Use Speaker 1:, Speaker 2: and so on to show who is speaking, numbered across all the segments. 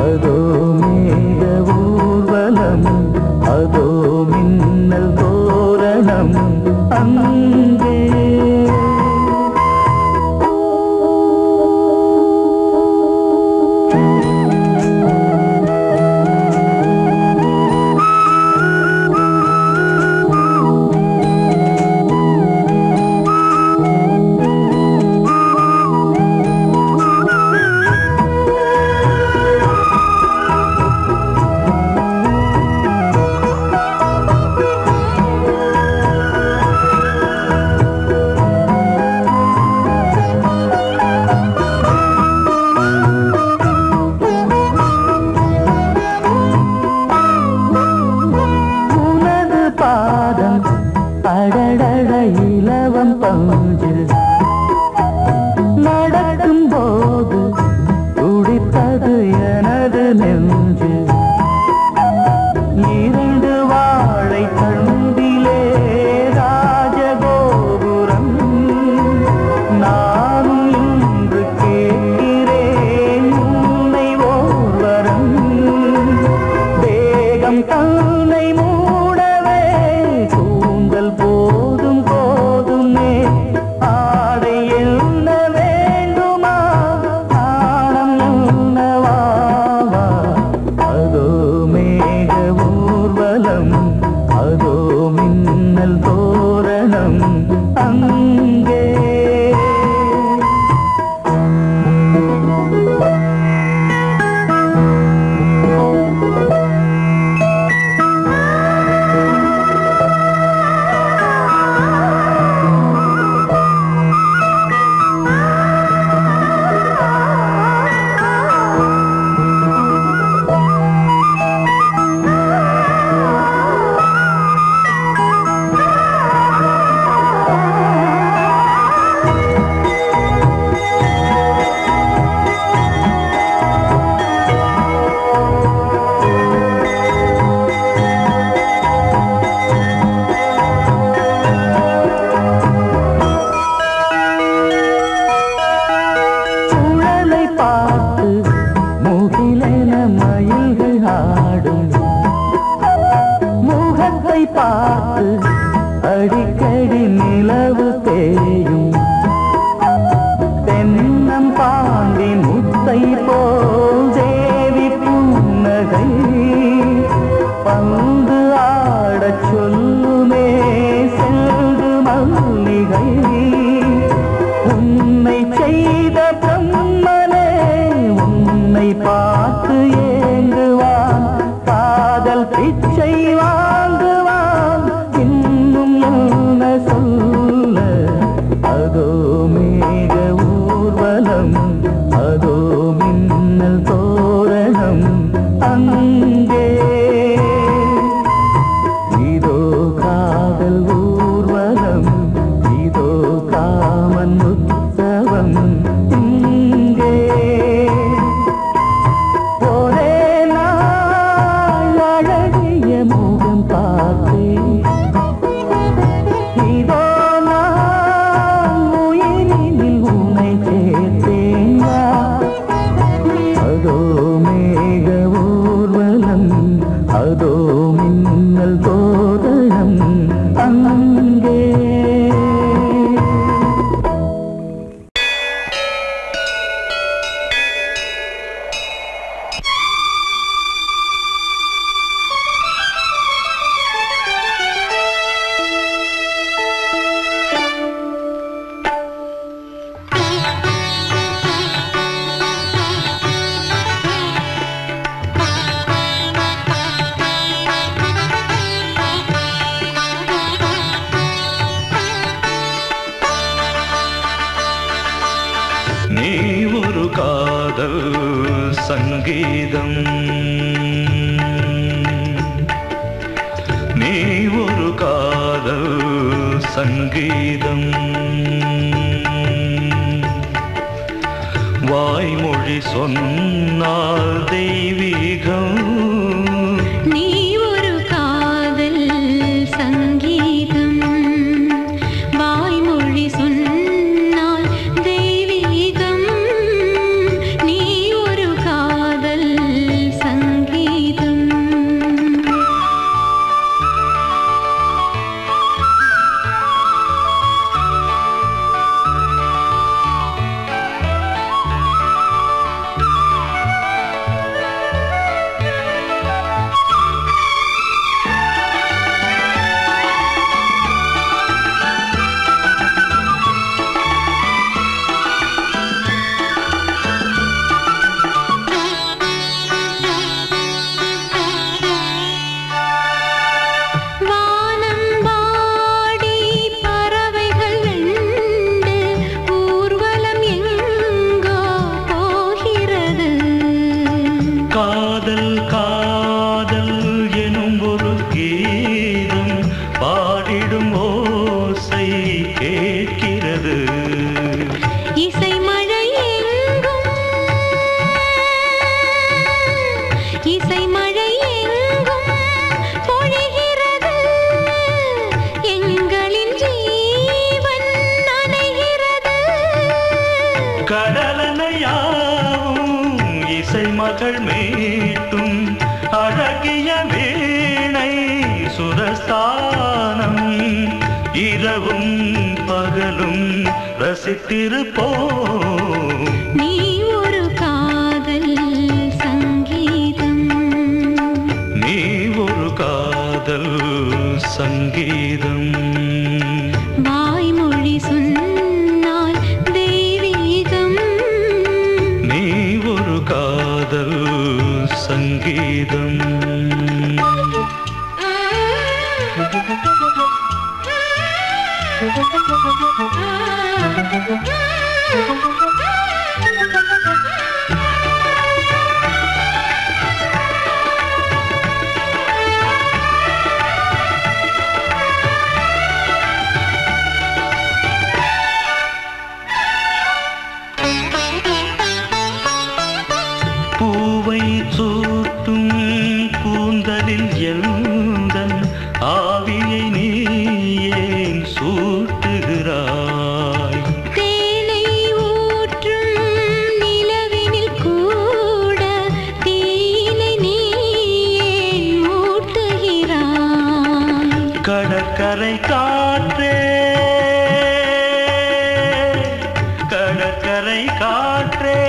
Speaker 1: அதோ முகத்தை பார்த்து அடிக்கடி நிலவு தேயும் தென்னம் பாண்டி முத்தை போல் தேவி புன்னகை பந்து ஆடச் சொல்லுமே செல்கு மல்லிகை உன்னை செய்த பிரம்மனே உன்னை பார்த்து ஏங்குவான் காதல் பிச்சை வாங்குவான் இன்னும் என்ன சொல்ல அதோ மேக ஊர்வலம் அதோ மின்னல் தோரணம் அங்கே இதோ காதல் ஊர்வலம் இதோ காமன் உற்சவம் இங்கே ஒரே நாள் அழகிய முகம் பார்த்தேன் இதோ நான் உயிரினில் உன்னை சேர்த்தேன் அதோ மேக ஊர்வலம் அதோ மின்னல் தோரணம் அங்கே
Speaker 2: நீ ஒரு காதல் சங்கீதம் நீ ஒரு காதல் சங்கீதம் வாய்மொழி சொன்னால் தெய்வீகம்
Speaker 3: நீ ஒரு காதல் சங்கீதம் வாய்மொழி சொன்னால் தெய்வீகம் நீ ஒரு காதல் சங்கீதம்
Speaker 2: காதல் காதல் எனும் ஒரு கீதம் பாடிடும் ஓசை கேட்கிறது
Speaker 3: இசை மழை எங்கும் இசை மழை எங்கும் பொழிகிறது எங்களின் ஜீவன் நனைகிறது
Speaker 2: கடலனையாவும் இசை மகள் மீட்டும் அழகிய வீணை சுரஸ்தானம் இரவும் பகலும் ரசித்திருப்போம்
Speaker 3: நீ ஒரு காதல் சங்கீதம்
Speaker 2: நீ ஒரு காதல் சங்கீதம்
Speaker 3: வாய்மொழி சொன்னால் தெய்வீகம்
Speaker 2: நீ ஒரு காதல் சங்கீதம் பூவை சூட்டும் கூந்தலில் எந்தன் ஆவியை நீ ஏன் சூட்டுகிறாய்
Speaker 3: தேனை ஊற்ற
Speaker 2: கடற்கரை காற்றே கடற்கரை காற்றே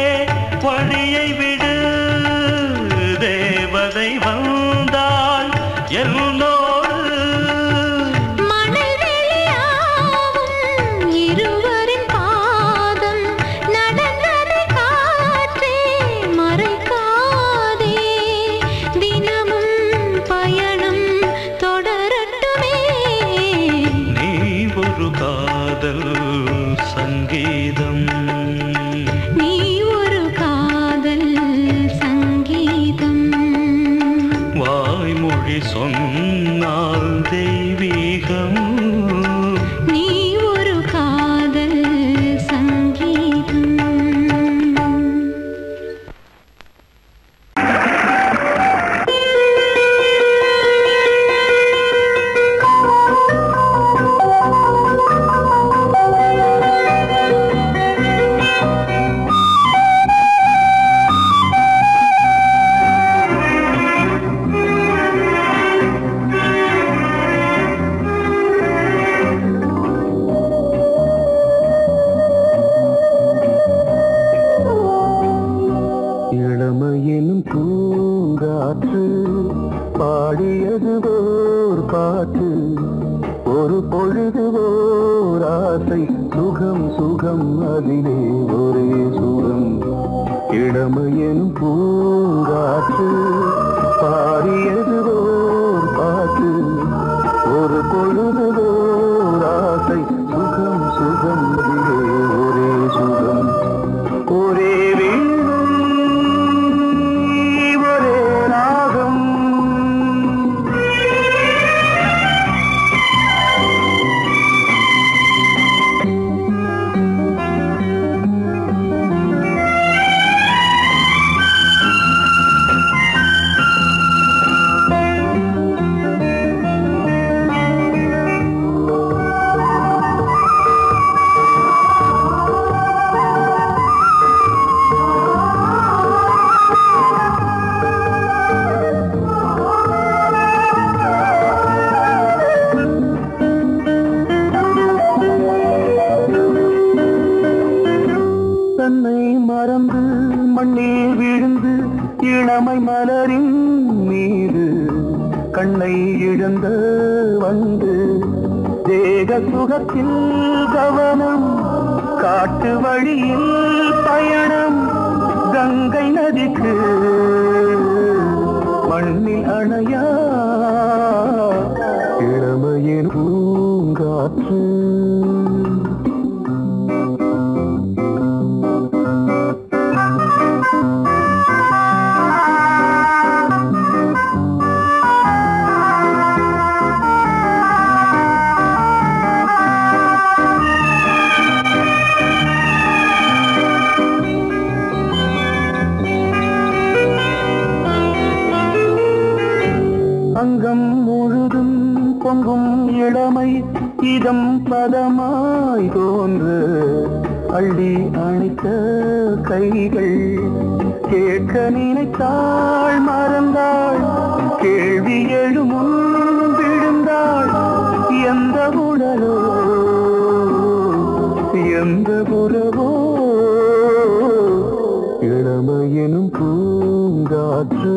Speaker 2: வழியை விடு தேவதை வந்தால் என்னோடு
Speaker 3: மணல் வெளியாகும் இருவரின் பாதம் நடந்ததை காற்றே மறைக்காதே தினமும் பயணம் தொடரட்டுமே
Speaker 2: நீ ஒரு காதல் சங்கீதம்
Speaker 3: நீ ஒரு காதல் சங்கீதம்
Speaker 2: வாய்மொழி சொன்னால் தெய்வீகம்
Speaker 3: நீ ஒரு காதல் சங்கீதம்
Speaker 1: இளமையிலும் பூங்காற்று பாடியது ஓர் பாட்டு ஒரு பொழுது ஓர் ஆசை சுகம் சுகம் அதிலே ஒரே சுகம் இளமையிலும் பூங்காற்று பாடியது ஓர் பாட்டு ஒரு பொழுது ஓர் ஆசை சுகம் சுகம் அதிலே ஒரே சுகம் ஒரே தன்னை மறந்து மண்ணில் விழுந்து இளமை மலரின் மீது கண்ணை இழந்த வந்து தேக சுகத்தில் கவனம் காட்டு வழியில் பயணம் கங்கை நதிக்கு மண்ணில் அணையா இளமையின் பூங்காற்று அங்கம் முழுதும் பொங்கும் இளமை இதம் பதமாய் தோன்று அள்ளி அணைத்த கைகள் கேட்க நினைத்தாள் மறந்தாள் கேள்வி எழுமுன் விழுந்தாள் எந்த உடலோ எந்த புறவோ இளமையினும் பூங்காற்று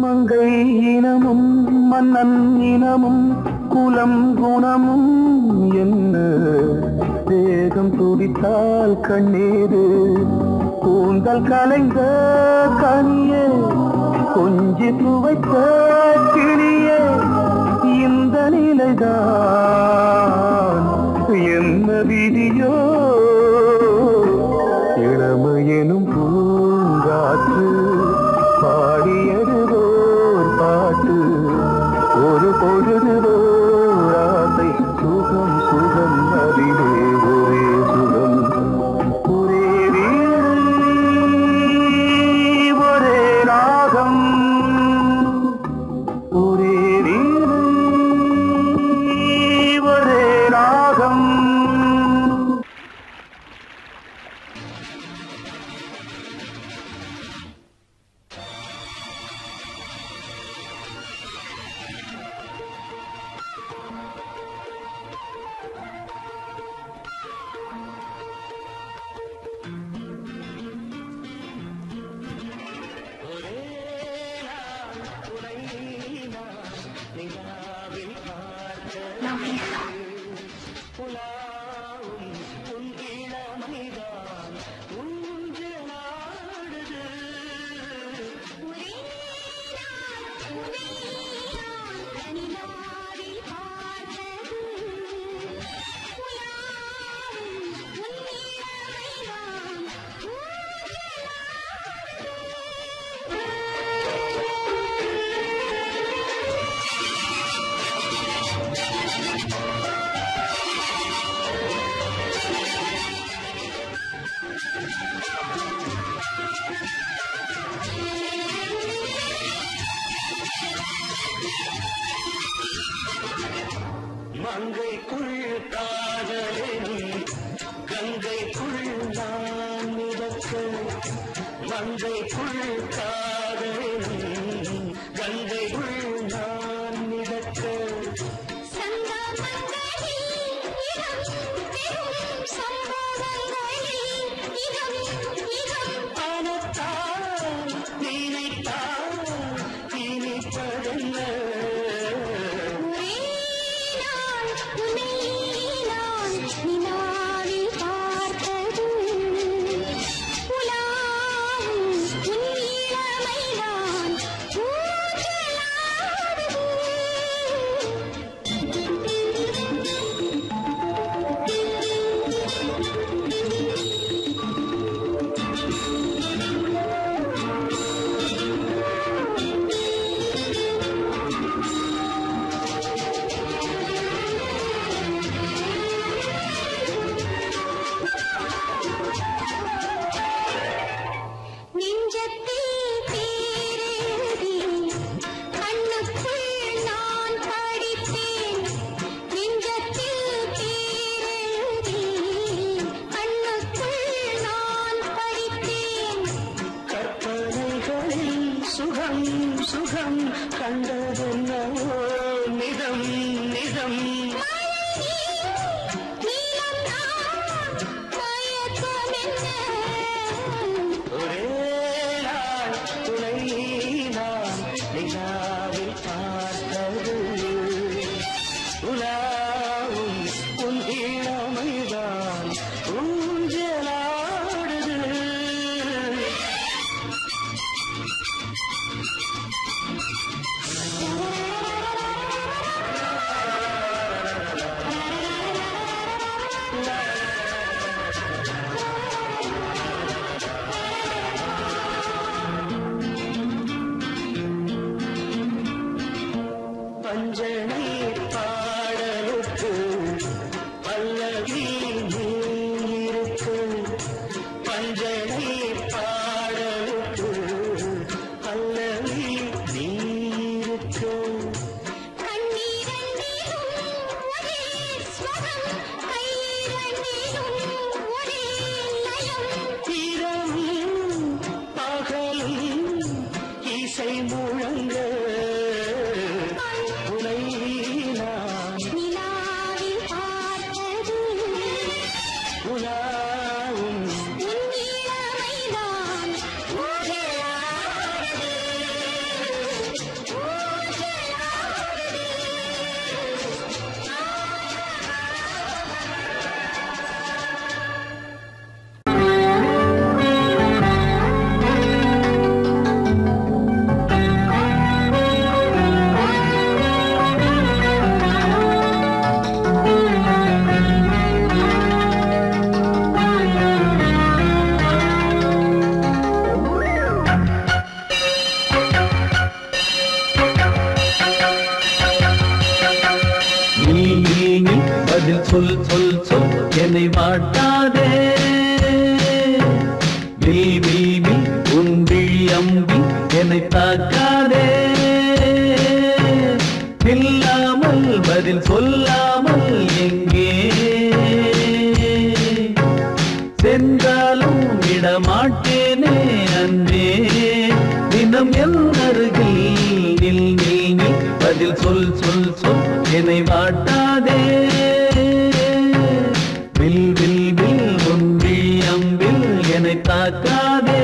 Speaker 1: மங்கை இனமும் மன்னன் இனமும் குலம் குணமும் என்ன தேகம் துடித்தால் கண்ணீரு கூந்தல் கலைந்த கனியே கொஞ்சி துவைத்த கிளியே இந்த நிலைதான் என்ன விதியோ இளமையெனும் பூங்காற்று பாடியதுவோர் பாட்டு ஒரு பொழுதுவோர் ஆசை சுகம் சுகம் அதிலே ஒரே
Speaker 2: மங்கைக்குள் காதலின் கங்கைக்குள் நான் மிதக்க மங்கைக்குள் காதலின் கங்கைக்குள் நான் மிதக்க ஆனத்தான் நினைத்தான் இனிப்பதென்ன சுகம் கண்டதென்னவோ நிதம் நிதம் ஒரே நாள் துணை நான் நிலாவில் பார்த்தது உலாவும் உன் இளமைதான் ஊஞ்சலாடுது பஞ்சனை பாடலுக்கு பல்லவி நீருக்கு பஞ்சனை பாடலுக்கு பல்லவி நீருக்கு இரவும் பகலும் இசை முழங்க
Speaker 4: சொல் சொல் சொல் என்னை வாட்டாதே வில் வில் வில் உன் விழி அம்பி என்னை தாக்காதே இல்லாமல் பதில் சொல்லாமல் எங்கே சென்றாலும் விடமாட்டேனே அன்பே தினம் என் அருகில் நில் நில் நில் பதில் சொல் சொல் சொல் என்னை வாட்டாதே வில் வில் வில் உன் விழி அம்பில் என்னை தாக்காதே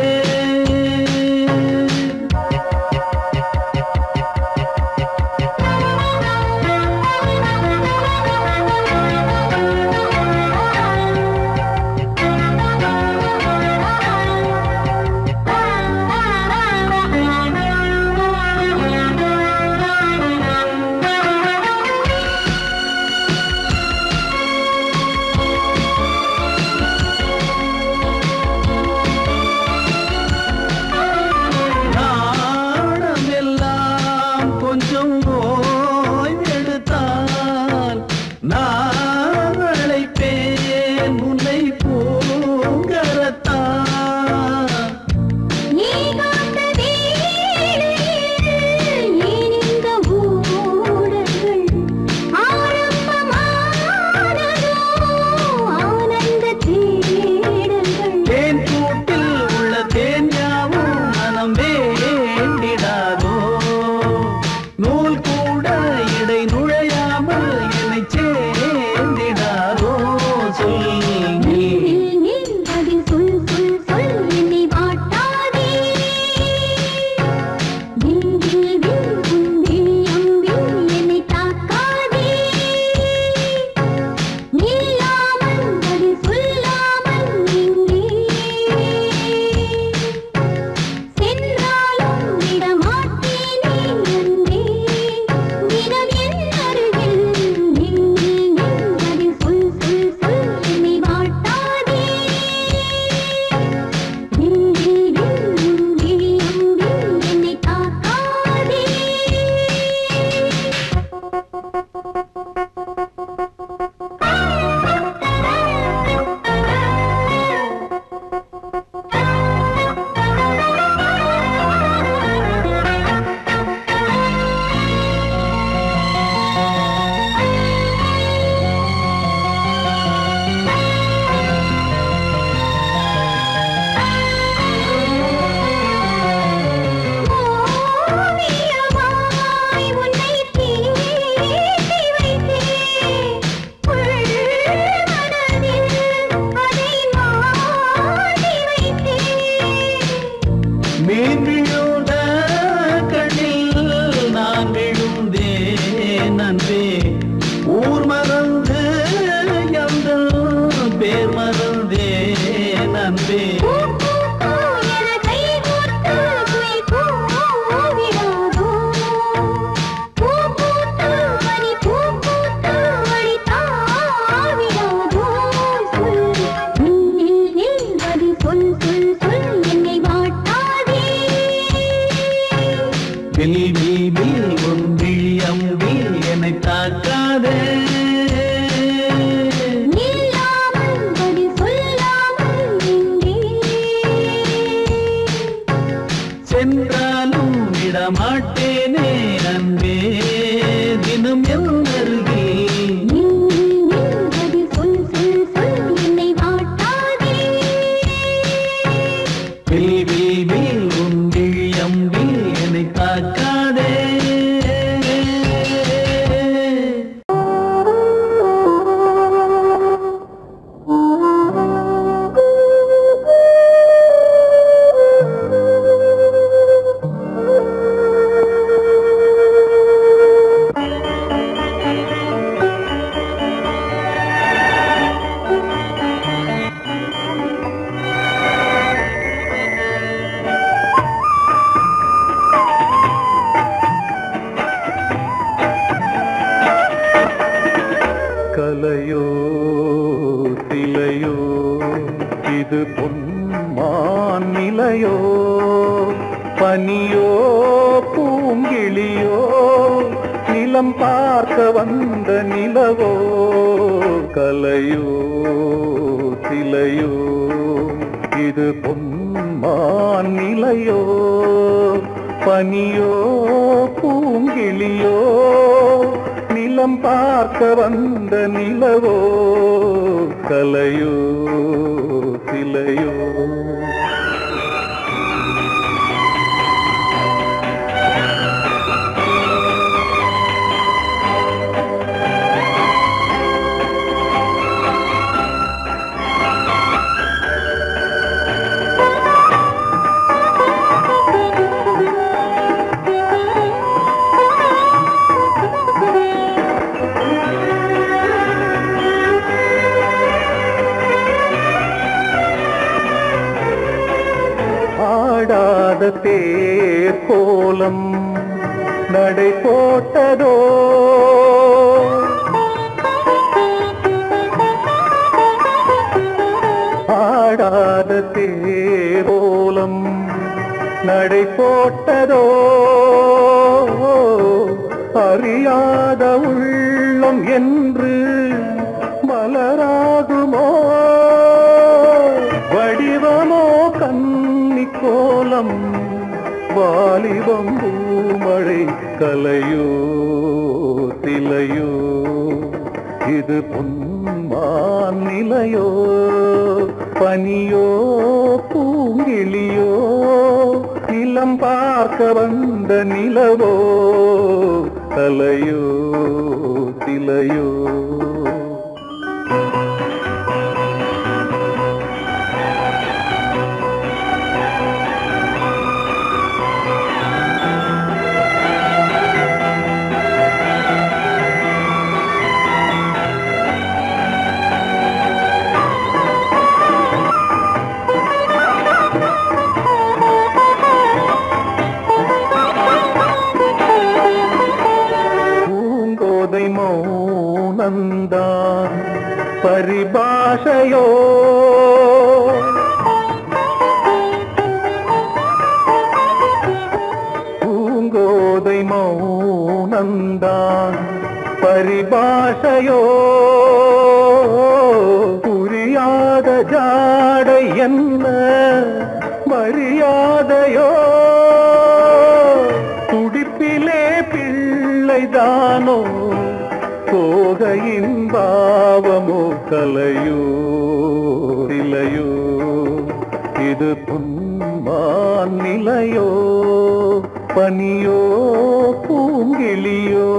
Speaker 4: பார்க்காதே.
Speaker 3: நில்லாமல் பதில் சொல்லாமல் எங்கே
Speaker 4: சென்றாலும் விடமாட்டேனே அன்பே தினம் என் அருகில்.
Speaker 3: பதில் சொல் சொல் சொல் என்னை வாட்டாதே.
Speaker 4: வில் வில் வில் உன் விழியம்பில் என்னை தாக்காதே.
Speaker 1: கலையோ சிலையோ இது பொன்மான் நிலையோ பனியோ பூங்கிளியோ நிலம் பார்க்க வந்த நிலவோ கலையோ சிலையோ இது பொன்மான் நிலையோ பனியோ பூங்கிளியோ நிலம் பார்க்க வந்த நிலவோ கலையோ சிலையோ ஆடாத தேர் கோலம் நடை போட்டதோ ஆடாத தேர் கோலம் நடை போட்டதோ அறியாத உள்ளம் என்று மலராகுமோ வடிவமோ கன்னி கோலம் வாலிபம் பூமழை கலையோ சிலையோ இது பொன்மான் நிலையோ பனியோ பூங்கிளியோ நிலம் பார்க்க வந்த நிலவோ கலையோ சிலையோ மௌனந்தான் பரிபாஷையோ பூங்கோதை மௌனந்தான் பரிபாஷையோ புரியாத ஜாடை என்ன மரியாதையோ துடிப்பிலே பிள்ளைதானோ சோகையின் பாவமோ கலையோ சிலையோ இது பொன்மான் நிலையோ பனியோ பூங்கிளியோ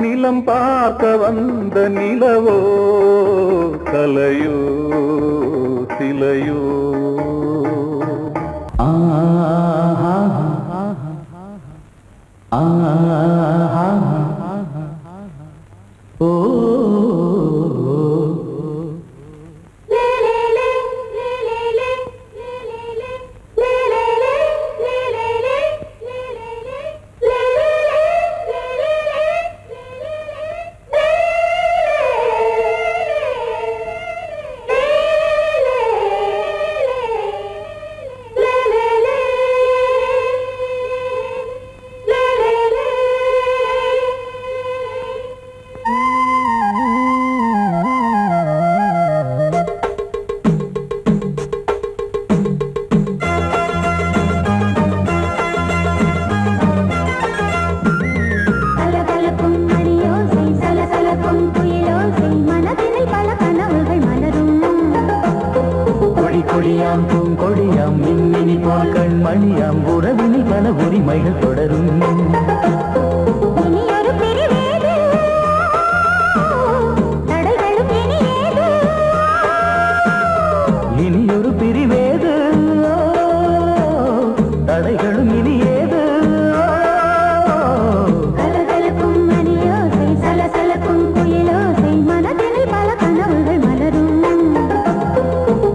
Speaker 1: நிலம் பார்க்க வந்த நிலவோ கலையோ சிலையோ
Speaker 4: உரிமைகள் தொடரும்.
Speaker 3: இனியொரு பிரிவேது தடைகளும் இனியேது.
Speaker 4: இனியொரு பிரிவேது தடைகளும் இனியேது.
Speaker 3: கலகலக்கும் மணியோசை சலசலக்கும் குயிலோசை மனதில் பல கனவுகள் மலரும்.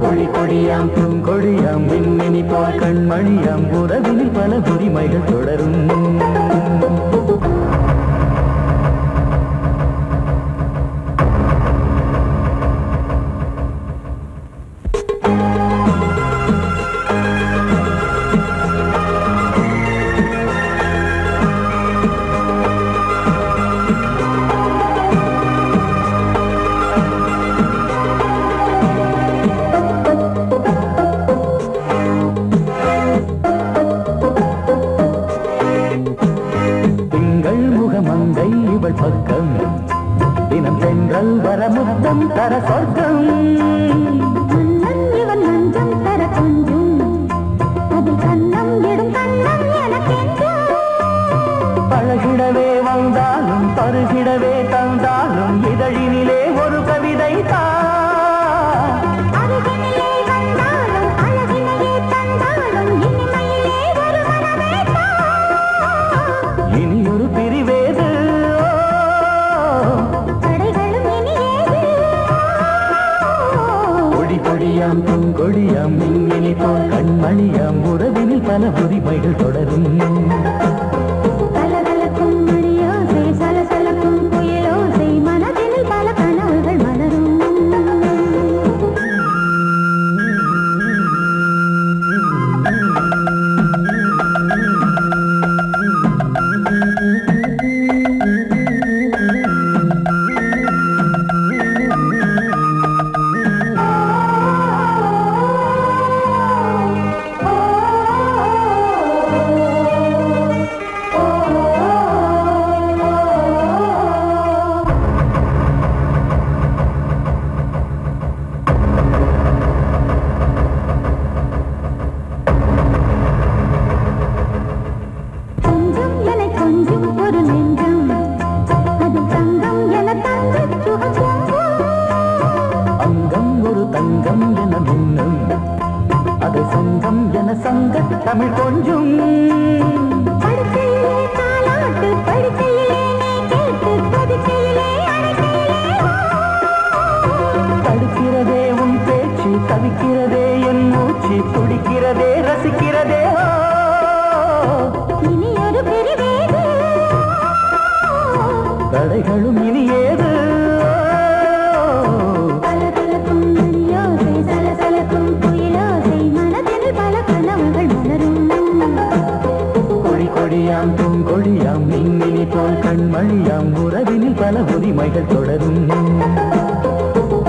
Speaker 4: கொடி கொடியாம் பூங்கொடியாம் மின்மினி போல் கண்மணியாம் உறவினில் பல உரிமைகள் தொடரும். பக்கம் தினம் சென்றல் வர முத்தம் தர சொர்க்கம்.
Speaker 3: மன்னன் இவன் மஞ்சம் தர கொஞ்சம் அதில் கண்ணம் இடும் கண்ணம் எனக்கென்றும்.
Speaker 4: பழகிடவே வந்தாலும் பருகிடவே தந்தாலும் இதழினிலே ஒரு கவிதை தான்.
Speaker 3: அருகினிலே வந்தாலும் அழகினையே தந்தாலும் இனிமையிலே ஒரு மனமே தான்.
Speaker 4: இனி ஒரு பிரிவேது கொடியாம் பூங்கொடியாம் மின்மினி போல் கண்மணியாம் உறவினில் பல உரிமைகள் தொடரும்.
Speaker 3: கலகலக்கும் மணியோசை சலசலக்கும் குயிலோசை மனதில் பல கனவுகள் மலரும்.
Speaker 4: தமிழ் கொஞ்சம்
Speaker 3: படுக்கையிலே தாலாட்டு படுக்கையிலே நீ கேட்டு படுக்கையிலே
Speaker 4: தடுக்கிறதே உன் பேச்சு தவிக்கிறதே என் மூச்சு துடிக்கிறதே ரசிக்கிறதே.
Speaker 3: இனி ஒரு பிரிவேது
Speaker 4: தடைகளும் இனி ஏது.
Speaker 3: கலகலக்கும் மணியோசை சலசலக்கும் குயிலோசை மனதில் பல கனவுகள் மலரும்.
Speaker 4: கொடி கொடியாம் பூங்கொடியாம் மின்மினி போல் கண்மணியாம் உறவினில் பல உரிமைகள் தொடரும்.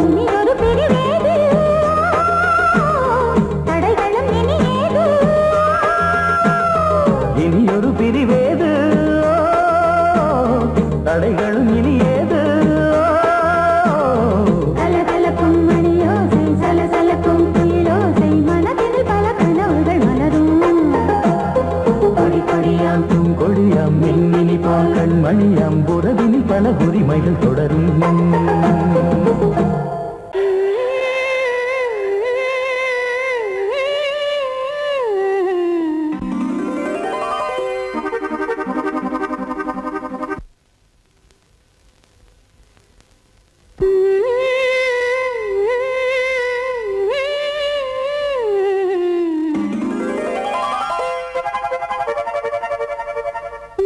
Speaker 3: இனி ஒரு பிரிவேது தடைகளும் இனியேது.
Speaker 4: இனி ஒரு பிரிவேது தடைகளும் இனி ஏது.
Speaker 3: கலகலக்கும் மணியோசை சலசலக்கும் குயிலோசை மனதில் பல கனவுகள் மலரும்.
Speaker 4: கொடி கொடியாம் பூங்கொடியாம் மின்மினி போல் கண்மணியாம் உறவினில் பல உரிமைகள் தொடரும்.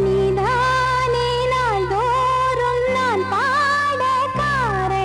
Speaker 3: நீதானே நாள்தோறும் நான் பாட காரணம்.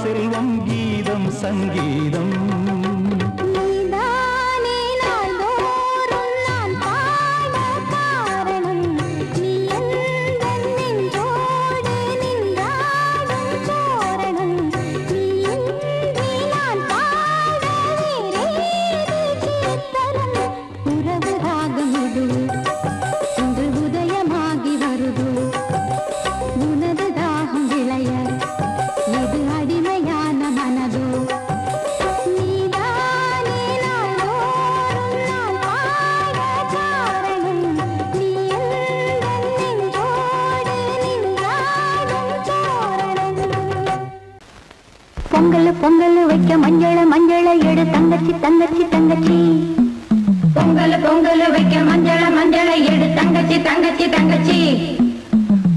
Speaker 1: செல்வம் கீதம் சங்கீதம்
Speaker 3: நீதானே நாள்தோறும் நான் பாட காரணம் நீ எந்தன் நெஞ்சோடு நின்றாடும் தோரணம் நீ இன்றி நான் பாட வேறேது கீர்த்தனம் உறவு ராகம் இது இன்று உதயமாகி வருது உனது தாகம் விளைய இது அடிமையான மனதோ நீதானே நாள்தோறும் நான் பாட காரணம் நீ எந்தன் நெஞ்சோடு நின்றாடும் தோரணம் பொங்கல் பொங்கல் வைக்க மஞ்சள மஞ்சள எடு தங்கச்சி தங்கச்சி தங்கச்சி பொங்கல் பொங்கல் வைக்க மஞ்சள மஞ்சள எடு தங்கச்சி தங்கச்சி தங்கச்சி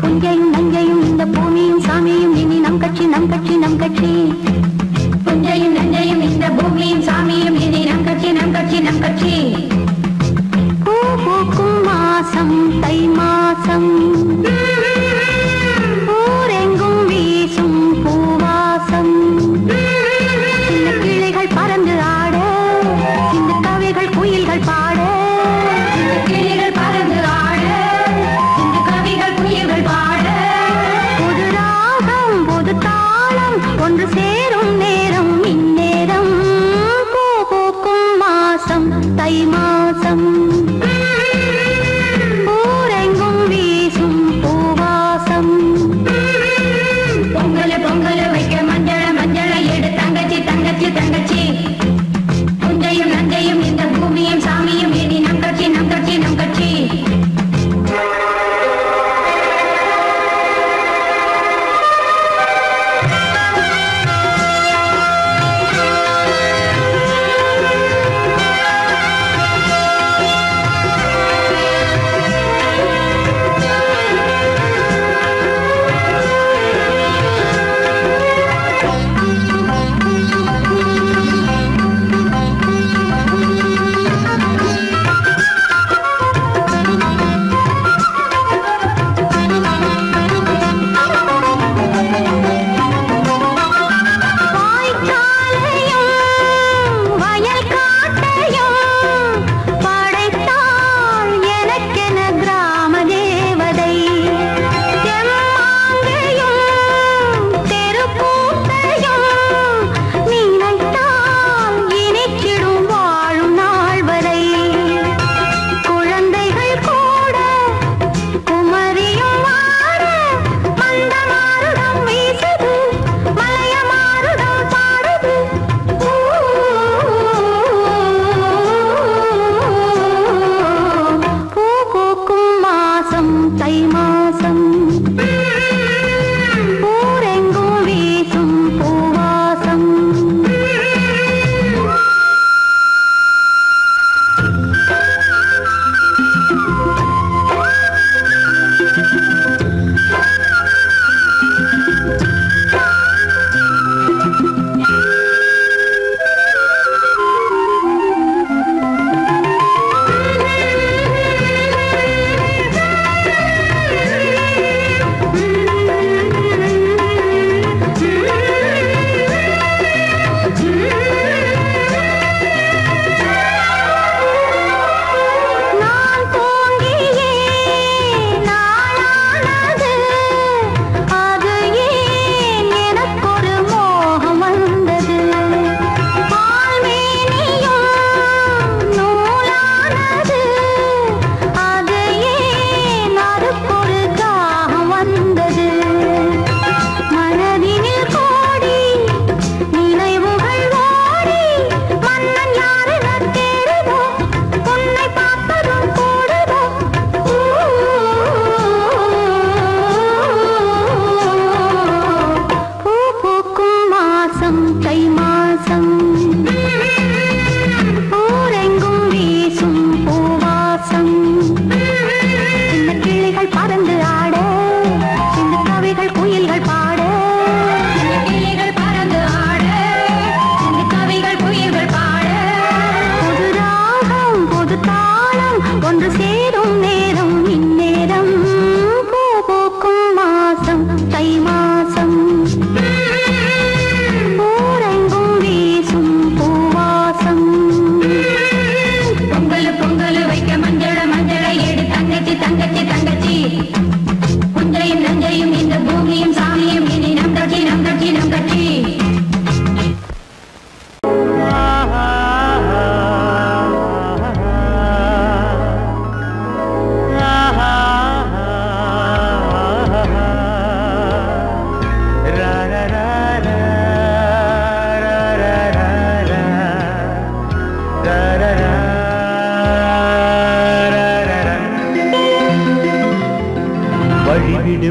Speaker 3: புஞ்சையும் நஞ்சையும் இந்த பூமியும் சாமியும் இனி நம் கட்சி நம் கட்சி நம் கட்சி புஞ்சையும் நஞ்சையும் இந்த பூமியும் சாமியும் இனி நம் கட்சி நம் கட்சி நம் கட்சி பூ பூக்கும் மாசம் தை மாசம் ஊரெங்கும் வீசும் பூவாசம் சின்ன கிளைகள் பறந்து ஆட சின்ன கவிகள் குயில்கள் பாட சின்ன கிளைகள் பறந்து ஆட சின்ன கவிகள் குயில்கள் பாட புது ராகம் புது தாளம் ஒன்று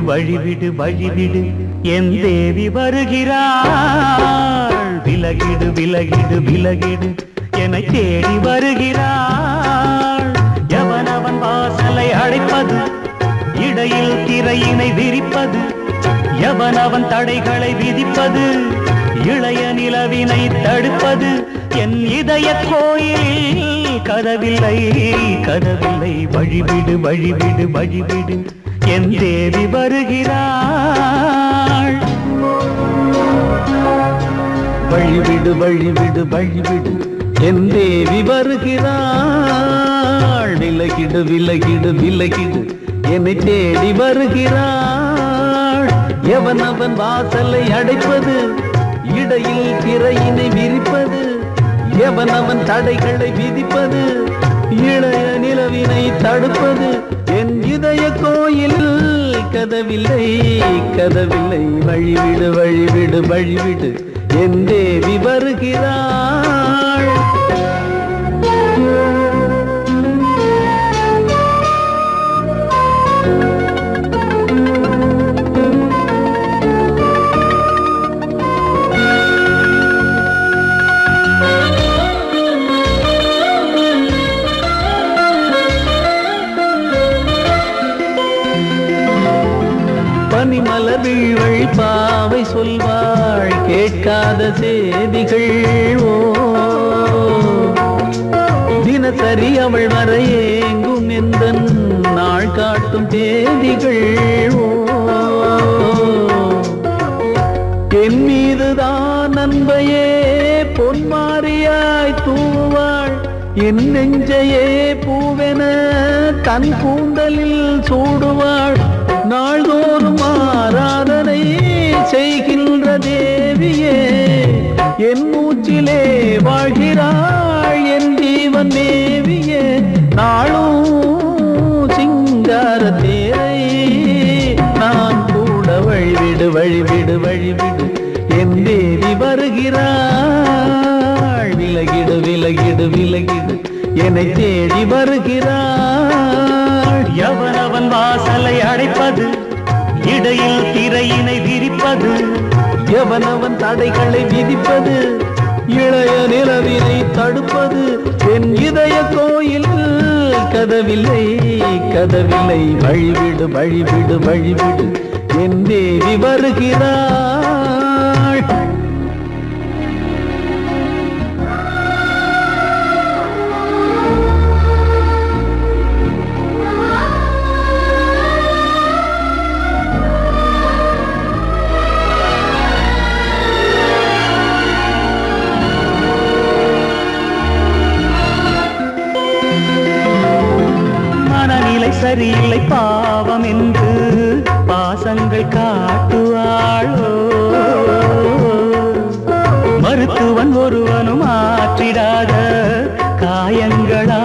Speaker 1: வழிவிடு வழிவிடு என் தேவி வருகிறாள். விலகிடு விலகிடு விலகிடு என்னை தேடி வருகிறாள். எவனவன் வாசலை அடைப்பது, இடையில் திரையினை விரிப்பது, எவனவன் தடைகளை விதிப்பது, இளைய நிலவினை தடுப்பது, என் இதய கோயிலில் கதவில்லை கதவில்லை. வழிவிடு வழிவிடு வழிவிடு என் தேவி வருகிறாள்.
Speaker 4: வழிவிடு வழிவிடு வழிவிடு என் தேவி வருகிறாள். விலகிடு விலகிடு விலகிடு என்னை தேடி வருகிறாள். எவனவன் வாசலை அடைப்பது, இடையில் திரையினை விரிப்பது, எவனவன் தடைகளை விதிப்பது, இளைய நிலவினை தடுப்பது, என் இதய கோயில் கதவில்லை கதவில்லை. வழிவிடு வழிவிடு வழிவிடு என் தேவி வருகிறாள். பனிமலர் வீழ்வழி பாவை சொல்வாள் கேட்காத செய்திகள். ஓ தினசரி அவள் வர ஏங்கும் எந்த நாள் காட்டும் தேதிகள். ஓ என் மீதுதான் அன்பையே பொன்மாரியாய் தூவாள். என் நெஞ்சையே பூவென தன் கூந்தலில் சூடுவாள். நாள்தோறும் ஆராதனை செய்கின்ற தேவியே, என் மூச்சிலே வாழ்கிறாள் என் ஜீவன் தேவியே. நாளும் சிங்கார தேரை நான் கூட வழிவிடு வழிவிடு வழிவிடு என் தேவி வருகிறாள். விலகிடு விலகிடு விலகிடு என்னை தேடி வருகிறாள்.
Speaker 1: எவனவன் வாசலை அடைப்பது, இடையில் திரையினை விரிப்பது,
Speaker 4: எவனவன் தடைகளை விதிப்பது, இளைய நிலவினை தடுப்பது, என் இதய கோயில் கதவில்லை கதவில்லை. வழிவிடு வழிவிடு வழிவிடு என் தேவி வருகிறாள்.
Speaker 1: சரியில்லை பாவம் என்று பாசங்கள் காட்டுவாளோ. மருத்துவன் ஒருவனும் ஆற்றிடாத காயங்களாற்றுவாளோ.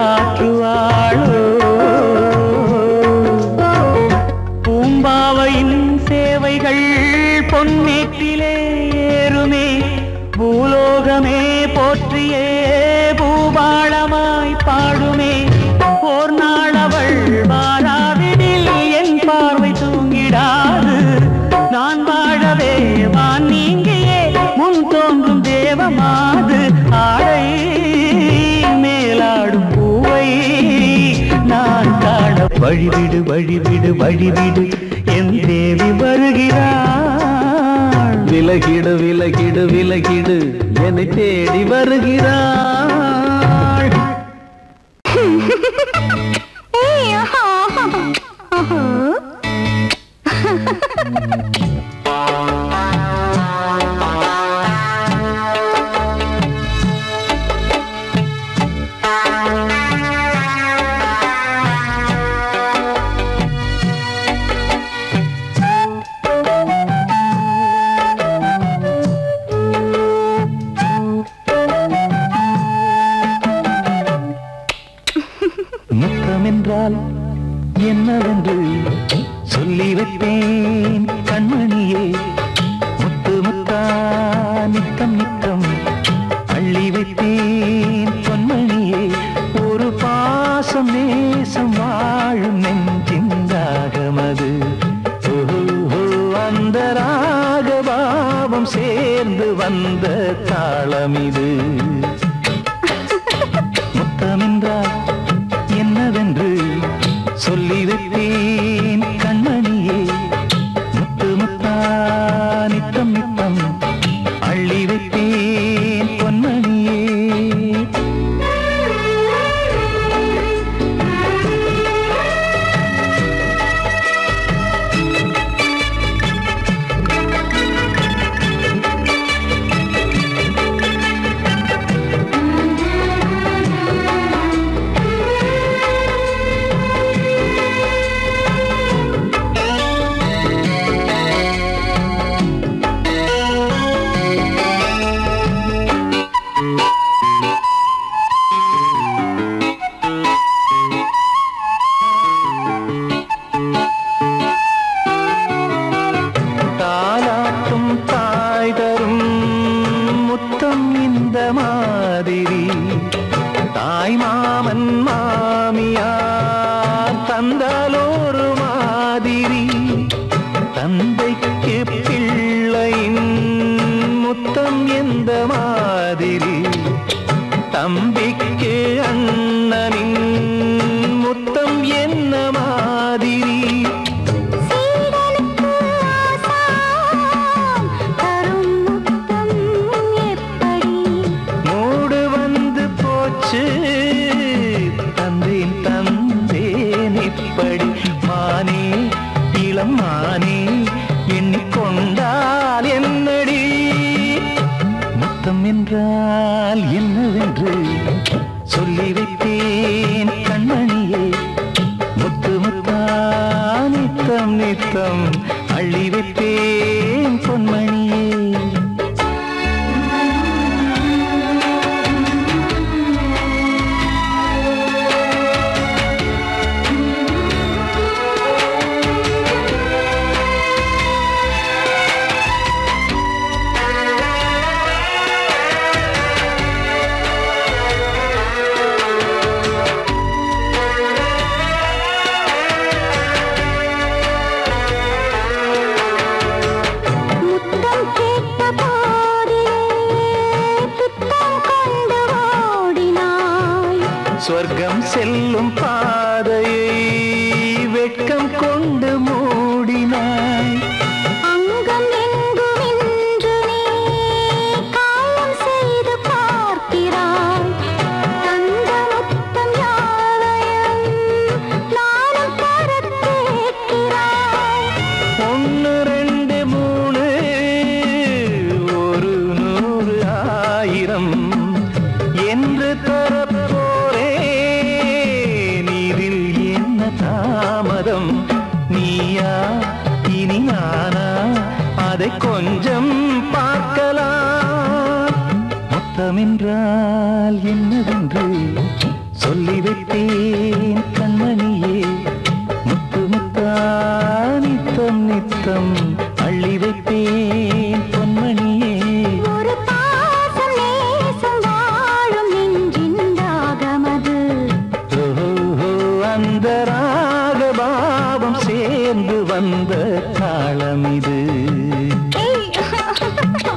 Speaker 1: பூம்பாவையின் சேவைகள் பொன்னேற்றிலே ஏறுமே, பூலோகமே போற்றியே பூபாளமாய் பாடுமே. ஓர் நாள் அவள் வாராவிடில் என் பார்வை தூங்கிடாது. நான் வாழவே வான் நீங்கியே முன் தோன்றும் தேவமாது. ஆடை மேலாடும் பூவை நான் காண வழிவிடு வழிவிடு வழிவிடு என் தேவி வருகிறாள்.
Speaker 4: விலகிடு விலகிடு விலகிடு என்னை தேடி வருகிறாள்.
Speaker 1: முத்தமென்றால் என்னவென்று சொல்லி வைப்பேன் கண்மணியே. முத்து முத்தா நித்தம் நித்தம் அள்ளி வைப்பேன் பொன்மணியே. ஒரு பாசம் நேசம் வாழும் நெஞ்சின் ராகமது. ஓ சேர்ந்து வந்த தாளம் இது. முத்தமென்றால் என்னவென்று சொல்லி வைத்தேன் கண்மணியே. முத்து முத்தா நித்தம் நித்தம் அள்ளி வைத்தேன் பொன்மணியே. தாலாட்டும் தாய் தரும் முத்தம் இந்த மாதிரி தாய் மாமன் மாமியார் தந்தாலோரு மாதிரி. தந்தைக்கு பிள்ளையின் முத்தம் எந்த மாதிரி தம்பிக்கு அண்ணனின் முத்தம் என்ன மாதிரி.
Speaker 3: சீடனுக்கு ஆசான் தரும் முத்தம் எப்படி?
Speaker 1: மூடு வந்து போச்சு தந்தேன் தந்தேன் இப்படி. மானே இளம் மானே எண்ணிக்கொண்டால் என்னடி. முத்தம் என்றால் என்னவென்று சொல்லி வைத்தேன் கண்மணியே. முத்து முத்தா நித்தம் நித்தம் அள்ளி வைத்தேன் பொன்மணியே.
Speaker 3: முத்தம் கேட்ட போதே துத்தம் கொண்டு ஓடினாய்.
Speaker 1: சொர்க்கம் செல்லும் பாதையை வெட்கம் கொண்டு மூடினாய்.
Speaker 3: அங்கம் எங்கும் இன்று நீ காயம் செய்து பார்க்கிறாய். தந்த முத்தம் யாவையும் நானும் தரக் கேட்கிறாய்.
Speaker 1: 1 2 3 ஒரு 100 1000 என்று தரப்போரேன். இதில் என்ன தாமதம்? நீயா இனி நானா அதை கொஞ்சம் பார்க்கலாம். முத்தமென்றால் என்னவென்று சொல்லி வைத்தேன் கண்மணியே. முத்து முத்தா நித்தம் நித்தம் அள்ளி வைத்தேன் பொன்மணியே.
Speaker 3: ஒரு பாசம் நேசம் வாழும் நெஞ்சின் ராகமது.
Speaker 1: ஓஹோ அந்த ராகபாவம் சேர்ந்து வந்த தாளம் இது.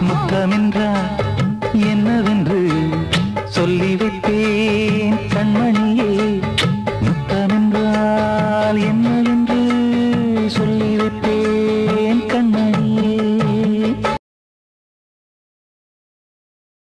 Speaker 1: முத்தமென்றால் என்னவென்று சொல்லி வைத்தேன்